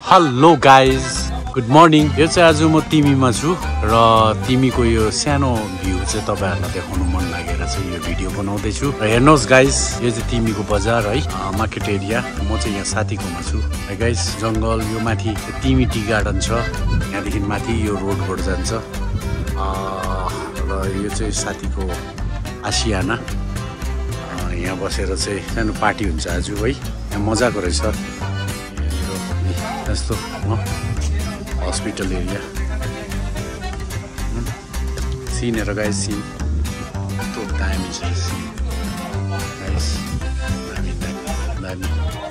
Hello guys good morning. यो चाहिँ आज म तिमीमा छु र तिमीको यो सानो भ्यू चाहिँ तपाईहरुलाई देखाउन मन लागेर चाहिँ यो भिडियो बनाउँदैछु। र हेर्नुहोस् गाइज, यो चाहिँ तिमीको बजार है, मार्केट एरिया। म चाहिँ यहाँ साथीकोमा छु है गाइज। जंगल यो माथि तिमी टी गार्डन छ, यहाँदेखि माथि यो रोडबाट जान्छ। र यो चाहिँ साथीको आसियाना। यहाँ बसेर चाहिँ सानो पार्टी हुन्छ आज है। यहाँ मजाको रहेछ यस्तो हस्पिटल एरिया। सिन हेर गाइस, सिन कस्तो दामी छ सिन गाइस, दामी दामी दामी।